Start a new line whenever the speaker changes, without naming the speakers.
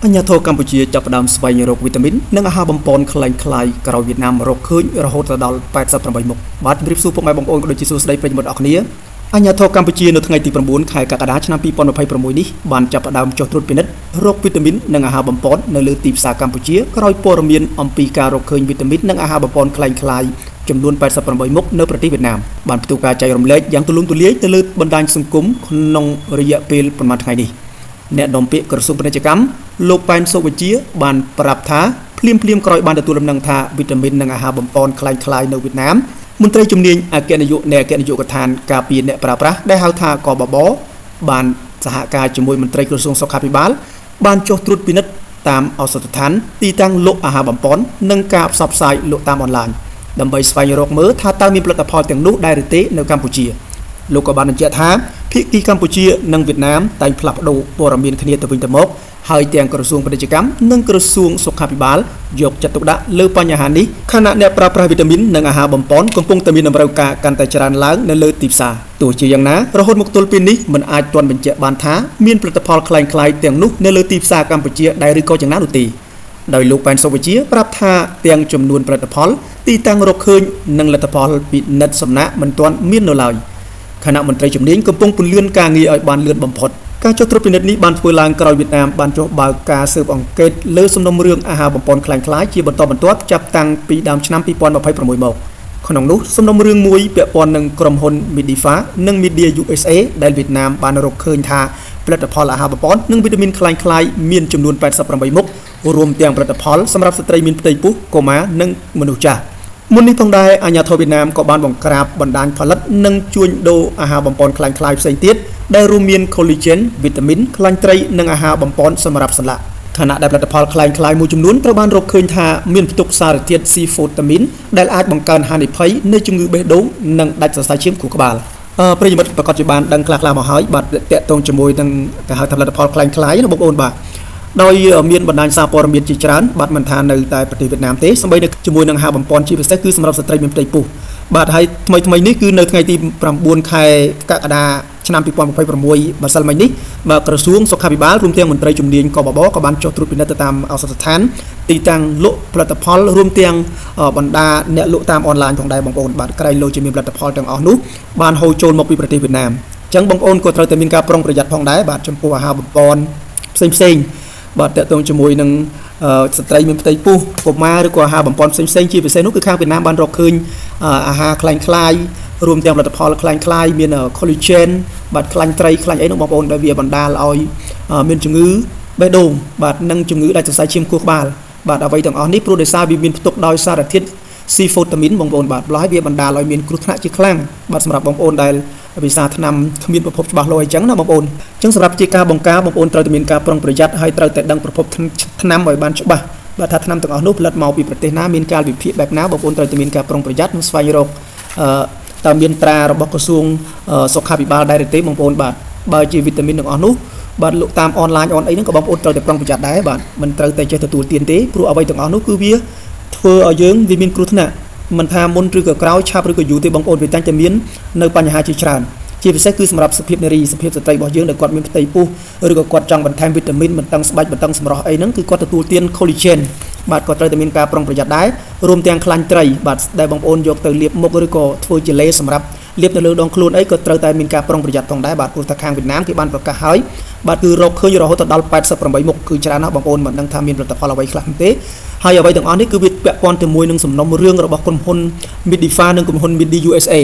អញ្ញាធរកម្ពុជាចាប់ផ្ដើមស្វែងរកវីតាមីននិងអាហារបំពន់ខ្លែងខ្លាយក្រោយវៀតណាមរកឃើញរហូតដល់88មុខបាទជម្រាបសួរពុកម៉ែបងប្អូនក៏ដូចជាសួស្តីប្រិយមិត្តអរគ្នាអញ្ញាធរកម្ពុជានៅថ្ងៃទី9ខែកក្កដាឆ្នាំ2026នេះបានចាប់ផ្ដើមចុះត្រួតពិនិត្យរកវីតាមីននិងអាហារបំពន់នៅលើទីផ្សារកម្ពុជាក្រោយព័ត៌មានអំពីការរកឃើញវីតាមីននិងអាហារបំពន់ខ្លែងខ្លាយចំនួន88មុខនៅប្រទេសវៀតណាមបានផ្ទុះការចែករំលែកយ៉ាងទូលំទូលាយទៅលើបណ្ដាញសង្គមក្នុងរយៈពេលប្រមាណថ្ងៃនេះអ្នកនាំពាក្យក្រសួងពាណិជ្ជកម្មលោកប៉ែនសុវិជ្ជាបានប្រាប់ថាភ្លាមក្រោយបានទទួលដំណឹងថាវីតាមីននិងអាហារបំពន់ខ្លែងខ្លាយនៅវៀតណាមមន្ត្រីជំនាញអគ្គនាយកនៃអគ្គនាយកដ្ឋានការពារអ្នកប្រើប្រាស់ដែលហៅថាកបបបានសហការជាមួយមន្ត្រីក្រសួងសុខាភិបាលបានចុះត្រួតពិនិត្យតាមឱសថស្ថានទីតាំងលក់អាហារបំពន់និងការផ្សព្វផ្សាយលក់តាមអនឡាញដើម្បីស្វែងរកមើលថាតើមានផលិតផលទាំងនោះដែរឬទេនៅកម្ពុជាលោកក៏បានបញ្ជាក់ថាភាគីកម្ពុជានិងវៀតណាមតែងផ្លាស់ប្ដូរព័ត៌មានគ្នាទៅវិញទៅមកហើយទាំងក្រសួងពាណិជ្ជកម្មនិងក្រសួងសុខាភិបាលយកចិត្តទុកដាក់លើបញ្ហានេះខណៈអ្នកប្រើប្រាស់វីតាមីននិងអាហារបំពន់កំពុងតែមានតម្រូវការកាន់តែច្រើនឡើងនៅលើទីផ្សារទោះជាយ៉ាងណារហូតមកទល់ពេលនេះមិនអាចទាន់បញ្ជាក់បានថាមានផលិតផលខ្លែងខ្លាយទាំងនោះនៅលើទីផ្សារកម្ពុជាដែរឬក៏យ៉ាងណានោះទេដោយលោកប៉ែនសុវិជ្ជាប្រាប់ថាទាំងចំនួនផលិតផលទីតាំងរកឃើញនិងលទ្ធផលពិនិត្យសំណាក់មិនទាន់មាននៅឡើយគណៈមន្ត្រីជំនាញកំពុងពន្លឿនការងារឲ្យបានលឿនបំផុតការចុះត្រួតពិនិត្យនេះបានធ្វើឡើងក្រោយវៀតណាមបានចុះបើកការស៊ើបអង្កេតលើសំណុំរឿងអាហារបំពន់ខ្លែងខ្លាយជាបន្តបន្ទាប់ចាប់តាំងពីដើមឆ្នាំ2026មកក្នុងនោះសំណុំរឿងមួយពាក់ព័ន្ធនឹងក្រុមហ៊ុន Medifa និង Media USA ដែលវៀតណាមបានរកឃើញថាផលិតផលអាហារបំពន់និងវីតាមីនខ្លែងខ្លាយមានចំនួន88មុខរួមទាំងផលិតផលសម្រាប់ស្ត្រីមានផ្ទៃពោះកុមារនិងមនុស្សចាស់មុននេះផងដែរអាជ្ញាធរវៀតណាមក៏បានបង្ក្រាបបណ្ដាញផលិតនិងជួញដូរអាហារបំពន់ខ្លែងខ្លាយផ្សេងទៀតដែលរួមមាន collagen វីតាមីនខ្លាញ់ត្រីនិងអាហារបំពន់សម្រាប់សន្លាក់ខណៈដែលផលិតផលខ្លែងខ្លាយមួយចំនួនត្រូវបានរកឃើញថាមានផ្ទុកសារធាតុ C-fotamine ដែលអាចបង្កើនហានិភ័យនៃជំងឺបេះដូងនិងដាច់សរសៃឈាមខួរក្បាលប្រិយមិត្តប្រកាសជាបានដឹងខ្លះៗមកហើយបាទតាក់ទងជាមួយនឹងការហៅថាផលិតផលខ្លែងខ្លាយណាបងប្អូនបាទដោយមានបណ្ដាញសារព័ត៌មានជាច្រើនបាទមិនថានៅតែប្រទេសវៀតណាមទេសូម្បីតែជាមួយនឹងអាហារបំពន់ជាពិសេសគឺសម្រាប់ស្ត្រីមានផ្ទៃពោះបាទហើយថ្មីនេះគឺនៅថ្ងៃទី9ខែកក្កដាឆ្នាំ2026បាទសិលមិញនេះបាទក្រសួងសុខាភិបាលរួមទាំងមន្ត្រីជំនាញកបបក៏បានចុះត្រួតពិនិត្យទៅតាមឱសថស្ថានទីតាំងលក់ផលិតផលរួមទាំងបណ្ដាអ្នកលក់តាមអនឡាញផងដែរបងប្អូនបាទក្រែងលោជាមានផលិតផលទាំងអស់នោះបានហូរចូលមកពីប្រទេសវៀតណាមអញ្ចឹងបងប្អូនក៏ត្រូវតែមានការប្រុងប្រយ័ត្នផងដែរបាទចំពោះអាហារបំពន់ផ្សេងបាទតើតើជាមួយនឹងស្ត្រីមានផ្ទៃពោះកុមារឬក៏អាហារបំពន់ផ្សេងជាពិសេសនោះគឺខាងវៀតណាមបានរកឃើញអាហារខ្លែងខ្លាយរួមទាំងផលិតផលខ្លែងខ្លាយមាន collagen បាទខ្លាញ់ត្រីខ្លាញ់អីនោះបងប្អូនដែលវាបណ្ដាលឲ្យមានជំងឺបេះដូងបាទនិងជំងឺដាច់សរសៃឈាមខួរក្បាលបាទអ្វីទាំងអស់នេះព្រោះដោយសារវាមានផ្ទុកដោយសារធាតុ C-fotamine បងប្អូនបាទម្ល៉េះវាបណ្ដាលឲ្យមានគ្រោះថ្នាក់ជាខ្លាំងបាទសម្រាប់បងប្អូនដែលវិសាថ្នាំគ្មានប្រភពច្បាស់លាស់អញ្ចឹងណាបងប្អូនអញ្ចឹងសម្រាប់ជាការបង្ការបងប្អូនត្រូវតែមានការប្រុងប្រយ័ត្នហើយត្រូវតែដឹងប្រភពថ្នាំឲ្យបានច្បាស់បាទថាថ្នាំទាំងអស់នោះផលិតមកពីប្រទេសណាមានការវិភាគបែបណាបងប្អូនត្រូវតែមានការប្រុងប្រយ័ត្ននិងស្វែងរកតើមានត្រារបស់ក្រសួងសុខាភិបាលដែរឬទេបងប្អូនបាទបើជាវីតាមីនទាំងអស់នោះបាទលក់តាមអនឡាញអនអីហ្នឹងក៏បងប្អូនត្រូវតែប្រុងប្រយ័ត្នដែរបាទមិនត្រូវតែចេះទទួលទានទេព្រោះអ្វីទាំងអស់នោះគឺវាធ្វើឲ្យយើងវាមានគ្រោះថ្នាក់មិនថាមុនឬក៏ក្រោយឆាប់ឬក៏យូរទេបងប្អូនវាតែងតែមាននៅបញ្ហាជាច្រើនជាពិសេសគឺសម្រាប់សុភាពនារីសុភាពស្ត្រីរបស់យើងដែលគាត់មានផ្ទៃពោះឬក៏គាត់ចង់បន្ថែមវីតាមីនបន្តឹងស្បែកបន្តឹងសម្រស់អីហ្នឹងគឺគាត់ទទួលទាន collagen បាទគាត់ត្រូវតែមានការប្រុងប្រយ័ត្នដែររួមទាំងខ្លាញ់ត្រីបាទដែលបងប្អូនយកទៅលាបមុខឬក៏ធ្វើជាឡេសម្រាប់លាបនៅលើដងខ្លួនអីក៏ត្រូវតែមានការប្រុងប្រយ័ត្នផងដែរបាទព្រោះថាខាងវៀតណាមគេបានប្រកាសហើយបាទគឺរកឃើញរហូតដល់88មុខគឺច្រើនណាស់បងប្អូនមិនដឹងថាមានផលិតផលអ្វីខ្លះទេហើយអ្វីទាំងអស់នេះគឺវាពាក់ព័ន្ធជាមួយនឹងសំណុំរឿងរបស់ក្រុមហ៊ុន Medifa និងក្រុមហ៊ុន Media USA